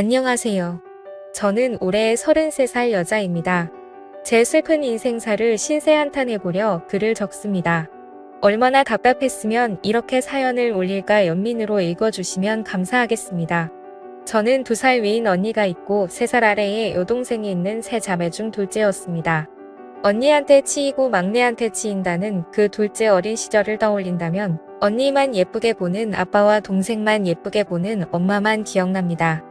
안녕하세요. 저는 올해 33살 여자입니다. 제 슬픈 인생사를 신세한탄해보려 글을 적습니다. 얼마나 답답했으면 이렇게 사연을 올릴까 연민으로 읽어주시면 감사하겠습니다. 저는 2살 위인 언니가 있고 3살 아래에 여동생이 있는 세 자매 중 둘째였습니다. 언니한테 치이고 막내한테 치인다는 그 둘째 어린 시절을 떠올린다면 언니만 예쁘게 보는 아빠와 동생만 예쁘게 보는 엄마만 기억납니다.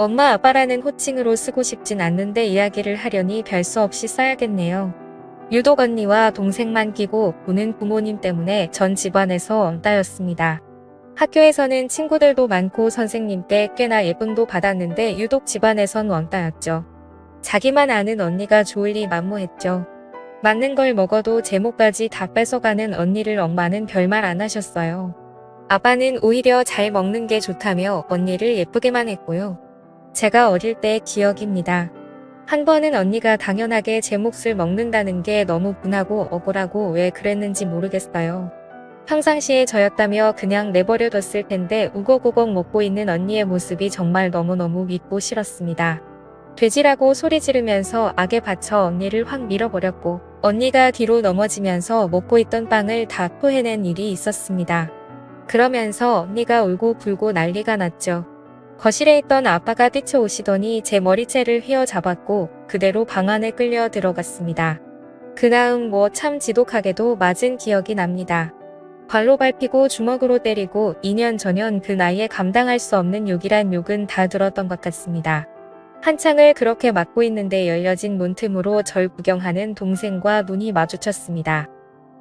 엄마 아빠라는 호칭으로 쓰고 싶진 않는데 이야기를 하려니 별 수 없이 써야겠네요. 유독 언니와 동생만 끼고 보는 부모님 때문에 전 집안에서 왕따였습니다. 학교에서는 친구들도 많고 선생님께 꽤나 예쁨도 받았는데 유독 집안에선 왕따였죠. 자기만 아는 언니가 좋을 리 만무했죠. 맞는 걸 먹어도 제목까지 다 뺏어가는 언니를 엄마는 별말 안 하셨어요. 아빠는 오히려 잘 먹는 게 좋다며 언니를 예쁘게만 했고요. 제가 어릴 때 기억입니다. 한 번은 언니가 당연하게 제 몫을 먹는다는 게 너무 분하고 억울하고 왜 그랬는지 모르겠어요. 평상시에 저였다며 그냥 내버려뒀을 텐데 우걱우걱 먹고 있는 언니의 모습이 정말 너무너무 밉고 싫었습니다. 돼지라고 소리 지르면서 악에 받쳐 언니를 확 밀어버렸고 언니가 뒤로 넘어지면서 먹고 있던 빵을 다 토해낸 일이 있었습니다. 그러면서 언니가 울고 불고 난리가 났죠. 거실에 있던 아빠가 뛰쳐오시더니 제 머리채를 휘어잡았고 그대로 방 안에 끌려 들어갔습니다. 그 다음 뭐 참 지독하게도 맞은 기억이 납니다. 발로 밟히고 주먹으로 때리고 2년 전년 그 나이에 감당할 수 없는 욕이란 욕은 다 들었던 것 같습니다. 한창을 그렇게 맞고 있는데 열려진 문틈으로 절 구경하는 동생과 눈이 마주쳤습니다.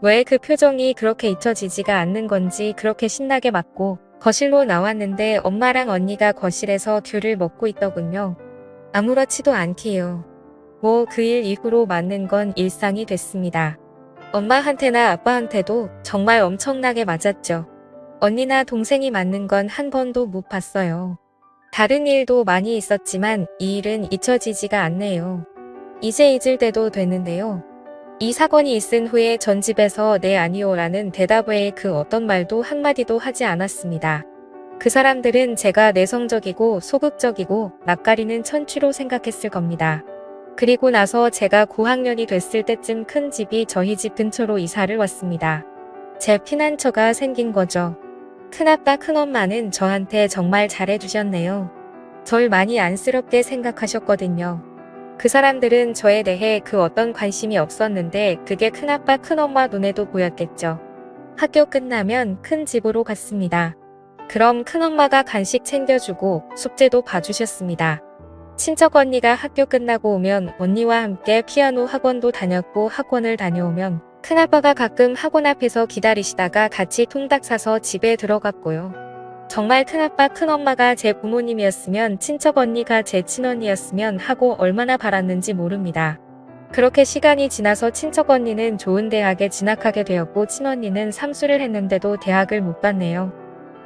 왜 그 표정이 그렇게 잊혀지지가 않는 건지 그렇게 신나게 맞고 거실로 나왔는데 엄마랑 언니가 거실에서 귤을 먹고 있더군요. 아무렇지도 않게요. 뭐 그 일 이후로 맞는 건 일상이 됐습니다. 엄마한테나 아빠한테도 정말 엄청나게 맞았죠. 언니나 동생이 맞는 건 한 번도 못 봤어요. 다른 일도 많이 있었지만 이 일은 잊혀지지가 않네요. 이제 잊을 때도 됐는데요. 이 사건이 있은 후에 전 집에서 네 아니오라는 대답 외에 그 어떤 말도 한마디도 하지 않았습니다. 그 사람들은 제가 내성적이고 소극적이고 낯가리는 천취로 생각했을 겁니다. 그리고 나서 제가 고학년이 됐을 때쯤 큰 집이 저희 집 근처로 이사를 왔습니다. 제 피난처가 생긴 거죠. 큰아빠 큰엄마는 저한테 정말 잘해주셨네요. 절 많이 안쓰럽게 생각하셨거든요. 그 사람들은 저에 대해 그 어떤 관심이 없었는데 그게 큰아빠 큰엄마 눈에도 보였겠죠. 학교 끝나면 큰 집으로 갔습니다. 그럼 큰엄마가 간식 챙겨주고 숙제도 봐주셨습니다. 친척 언니가 학교 끝나고 오면 언니와 함께 피아노 학원도 다녔고 학원을 다녀오면 큰아빠가 가끔 학원 앞에서 기다리시다가 같이 통닭 사서 집에 들어갔고요. 정말 큰아빠 큰엄마가 제 부모님이었으면 친척 언니가 제 친언니였으면 하고 얼마나 바랐는지 모릅니다. 그렇게 시간이 지나서 친척 언니는 좋은 대학에 진학하게 되었고 친언니는 삼수를 했는데도 대학을 못 갔네요.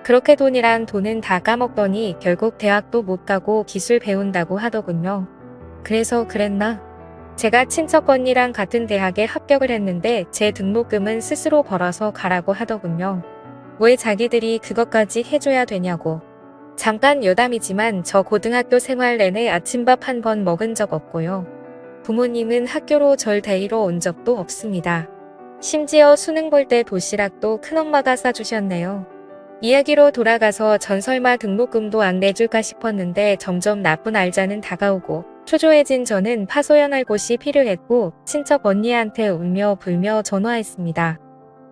그렇게 돈은 다 까먹더니 결국 대학도 못 가고 기술 배운다고 하더군요. 그래서 그랬나? 제가 친척 언니랑 같은 대학에 합격을 했는데 제 등록금은 스스로 벌어서 가라고 하더군요. 왜 자기들이 그것까지 해줘야 되냐고. 잠깐 여담이지만 저 고등학교 생활 내내 아침밥 한 번 먹은 적 없고요. 부모님은 학교로 절 데리러 온 적도 없습니다. 심지어 수능 볼 때 도시락도 큰엄마가 싸주셨네요. 이야기로 돌아가서 전 설마 등록금도 안 내줄까 싶었는데 점점 나쁜 알자는 다가오고 초조해진 저는 파소연할 곳이 필요했고 친척 언니한테 울며 불며 전화했습니다.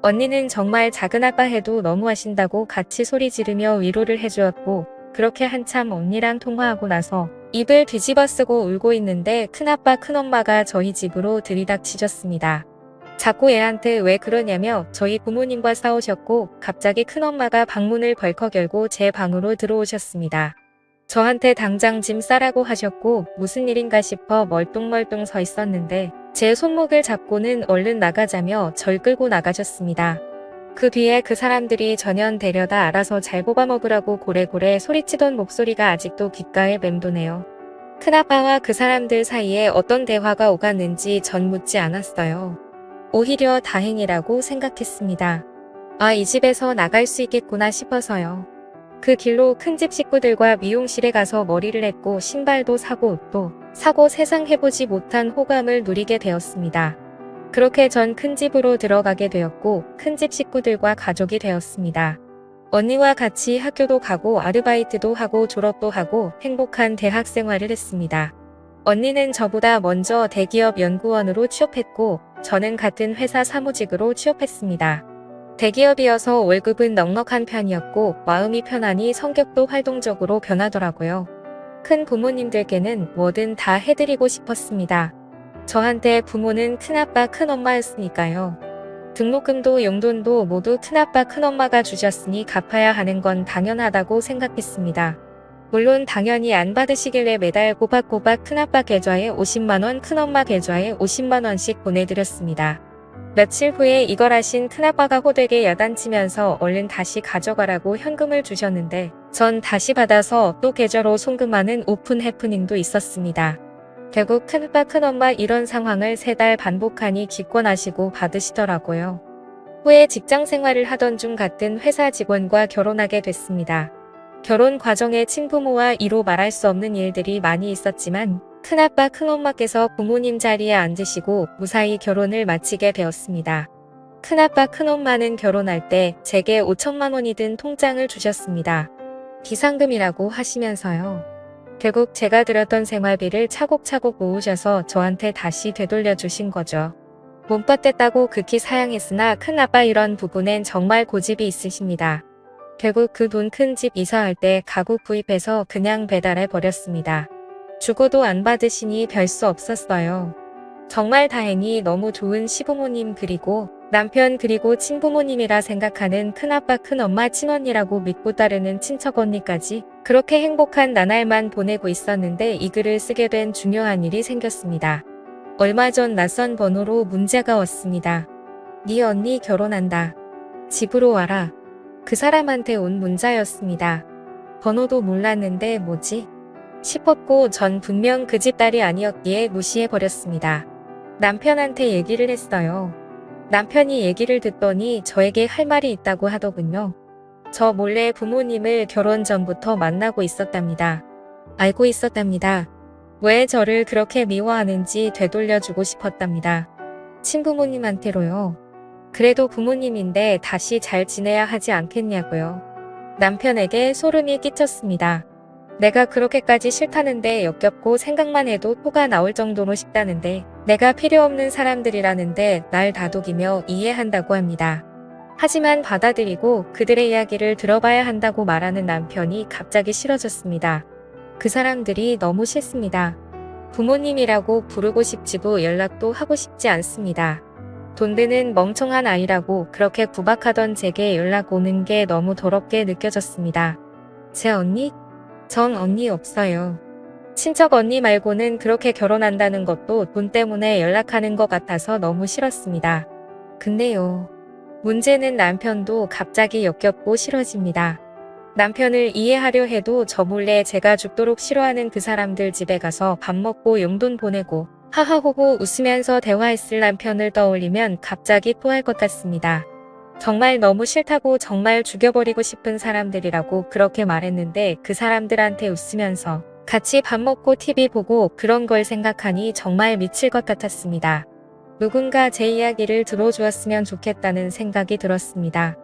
언니는 정말 작은아빠 해도 너무하신다고 같이 소리 지르며 위로를 해주었고 그렇게 한참 언니랑 통화하고 나서 입을 뒤집어 쓰고 울고 있는데 큰아빠 큰엄마가 저희 집으로 들이닥치셨습니다. 자꾸 애한테 왜 그러냐며 저희 부모님과 싸우셨고 갑자기 큰엄마가 방문을 벌컥 열고 제 방으로 들어오셨습니다. 저한테 당장 짐 싸라고 하셨고 무슨 일인가 싶어 멀뚱멀뚱 서 있었는데 제 손목을 잡고는 얼른 나가자며 절 끌고 나가셨습니다. 그 뒤에 그 사람들이 전현 데려다 알아서 잘 뽑아먹으라고 고래고래 소리치던 목소리가 아직도 귓가에 맴도네요. 큰아빠와 그 사람들 사이에 어떤 대화가 오갔는지 전 묻지 않았어요. 오히려 다행이라고 생각했습니다. 아, 이 집에서 나갈 수 있겠구나 싶어서요. 그 길로 큰집 식구들과 미용실에 가서 머리를 했고 신발도 사고 옷도 사고 세상 해보지 못한 호감을 누리게 되었습니다. 그렇게 전 큰집으로 들어가게 되었고 큰집 식구들과 가족이 되었습니다. 언니와 같이 학교도 가고 아르바이트도 하고 졸업도 하고 행복한 대학 생활을 했습니다. 언니는 저보다 먼저 대기업 연구원으로 취업했고 저는 같은 회사 사무직으로 취업했습니다. 대기업이어서 월급은 넉넉한 편이었고 마음이 편하니 성격도 활동적으로 변하더라고요. 큰 부모님들께는 뭐든 다 해드리고 싶었습니다. 저한테 부모는 큰아빠 큰엄마였으니까요. 등록금도 용돈도 모두 큰아빠 큰엄마가 주셨으니 갚아야 하는 건 당연하다고 생각했습니다. 물론 당연히 안 받으시길래 매달 꼬박꼬박 큰아빠 계좌에 50만원 큰엄마 계좌에 50만원씩 보내드렸습니다. 며칠 후에 이걸 하신 큰아빠가 호되게 야단치면서 얼른 다시 가져가라고 현금을 주셨는데 전 다시 받아서 또 계좌로 송금하는 오픈 해프닝도 있었습니다. 결국 큰아빠 큰엄마 이런 상황을 3달 반복하니 기권하시고 받으시더라고요. 후에 직장 생활을 하던 중 같은 회사 직원과 결혼하게 됐습니다. 결혼 과정에 친부모와 이로 말할 수 없는 일들이 많이 있었지만 큰아빠 큰엄마께서 부모님 자리에 앉으시고 무사히 결혼을 마치게 되었습니다. 큰아빠 큰엄마는 결혼할 때 제게 5천만 원이 든 통장을 주셨습니다. 비상금이라고 하시면서요. 결국 제가 들였던 생활비를 차곡차곡 모으셔서 저한테 다시 되돌려 주신 거죠. 몸빠 뗐다고 극히 사양했으나 큰아빠 이런 부분엔 정말 고집이 있으십니다. 결국 그 돈 큰 집 이사할 때 가구 구입해서 그냥 배달해 버렸습니다. 주고도 안 받으시니 별 수 없었어요. 정말 다행히 너무 좋은 시부모님 그리고 남편 그리고 친부모님이라 생각하는 큰아빠 큰엄마 친언니라고 믿고 따르는 친척 언니까지 그렇게 행복한 나날만 보내고 있었는데 이 글을 쓰게 된 중요한 일이 생겼습니다. 얼마 전 낯선 번호로 문자가 왔습니다. 네 언니 결혼한다. 집으로 와라. 그 사람한테 온 문자였습니다. 번호도 몰랐는데 뭐지? 싶었고 전 분명 그 집 딸이 아니었기에 무시해버렸습니다. 남편한테 얘기를 했어요. 남편이 얘기를 듣더니 저에게 할 말이 있다고 하더군요. 저 몰래 부모님을 결혼 전부터 만나고 있었답니다. 알고 있었답니다. 왜 저를 그렇게 미워하는지 되돌려주고 싶었답니다. 친부모님한테로요. 그래도 부모님인데 다시 잘 지내야 하지 않겠냐고요. 남편에게 소름이 끼쳤습니다. 내가 그렇게까지 싫다는데 역겹고 생각만 해도 토가 나올 정도로 싶다는데 내가 필요 없는 사람들이라는데 날 다독이며 이해한다고 합니다. 하지만 받아들이고 그들의 이야기를 들어봐야 한다고 말하는 남편이 갑자기 싫어졌습니다. 그 사람들이 너무 싫습니다. 부모님이라고 부르고 싶지도 연락도 하고 싶지 않습니다. 돈 드는 멍청한 아이라고 그렇게 구박하던 제게 연락 오는 게 너무 더럽게 느껴졌습니다. 제 언니? 전 언니 없어요. 친척 언니 말고는 그렇게 결혼한다는 것도 돈 때문에 연락하는 것 같아서 너무 싫었습니다. 근데요. 문제는 남편도 갑자기 역겹고 싫어집니다. 남편을 이해하려 해도 저 몰래 제가 죽도록 싫어하는 그 사람들 집에 가서 밥 먹고 용돈 보내고 하하호호 웃으면서 대화했을 남편을 떠올리면 갑자기 토할 것 같습니다. 정말 너무 싫다고 정말 죽여버리고 싶은 사람들이라고 그렇게 말했는데 그 사람들한테 웃으면서 같이 밥 먹고 TV 보고 그런 걸 생각하니 정말 미칠 것 같았습니다. 누군가 제 이야기를 들어주었으면 좋겠다는 생각이 들었습니다.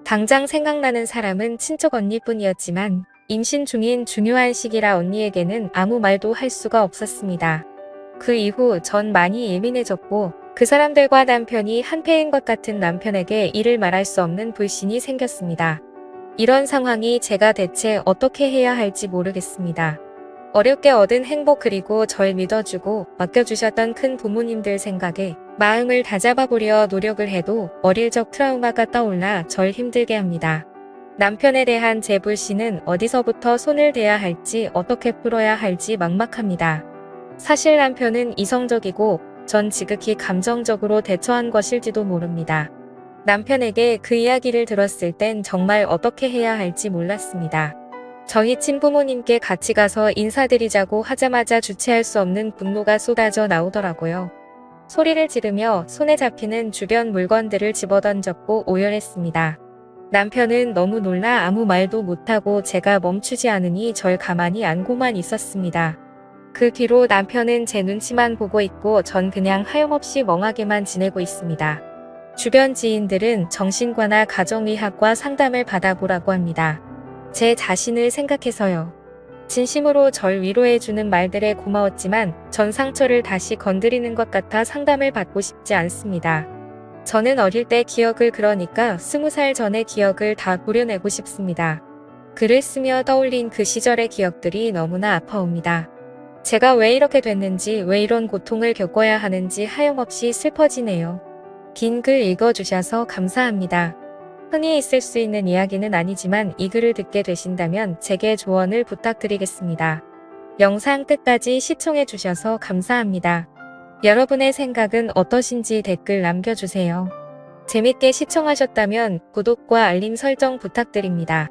당장 생각나는 사람은 친척 언니뿐이었지만 임신 중인 중요한 시기라 언니에게는 아무 말도 할 수가 없었습니다. 그 이후 전 많이 예민해졌고 그 사람들과 남편이 한패인 것 같은 남편에게 이를 말할 수 없는 불신이 생겼습니다. 이런 상황이 제가 대체 어떻게 해야 할지 모르겠습니다. 어렵게 얻은 행복 그리고 절 믿어주고 맡겨주셨던 큰 부모님들 생각에 마음을 다잡아보려 노력을 해도 어릴 적 트라우마가 떠올라 절 힘들게 합니다. 남편에 대한 제 불신은 어디서부터 손을 대야 할지 어떻게 풀어야 할지 막막합니다. 사실 남편은 이성적이고 전 지극히 감정적으로 대처한 것일지도 모릅니다. 남편에게 그 이야기를 들었을 땐 정말 어떻게 해야 할지 몰랐습니다. 저희 친부모님께 같이 가서 인사드리자고 하자마자 주체할 수 없는 분노가 쏟아져 나오더라고요. 소리를 지르며 손에 잡히는 주변 물건들을 집어던졌고 오열했습니다. 남편은 너무 놀라 아무 말도 못하고 제가 멈추지 않으니 절 가만히 안고만 있었습니다. 그 뒤로 남편은 제 눈치만 보고 있고 전 그냥 하염없이 멍하게만 지내고 있습니다. 주변 지인들은 정신과나 가정의학과 상담을 받아보라고 합니다. 제 자신을 생각해서요. 진심으로 절 위로해주는 말들에 고마웠지만 전 상처를 다시 건드리는 것 같아 상담을 받고 싶지 않습니다. 저는 어릴 때 기억을 그러니까 20살 전의 기억을 다 도려내고 싶습니다. 글을 쓰며 떠올린 그 시절의 기억들이 너무나 아파옵니다. 제가 왜 이렇게 됐는지, 왜 이런 고통을 겪어야 하는지 하염없이 슬퍼지네요. 긴 글 읽어주셔서 감사합니다. 흔히 있을 수 있는 이야기는 아니지만 이 글을 듣게 되신다면 제게 조언을 부탁드리겠습니다. 영상 끝까지 시청해주셔서 감사합니다. 여러분의 생각은 어떠신지 댓글 남겨주세요. 재밌게 시청하셨다면 구독과 알림 설정 부탁드립니다.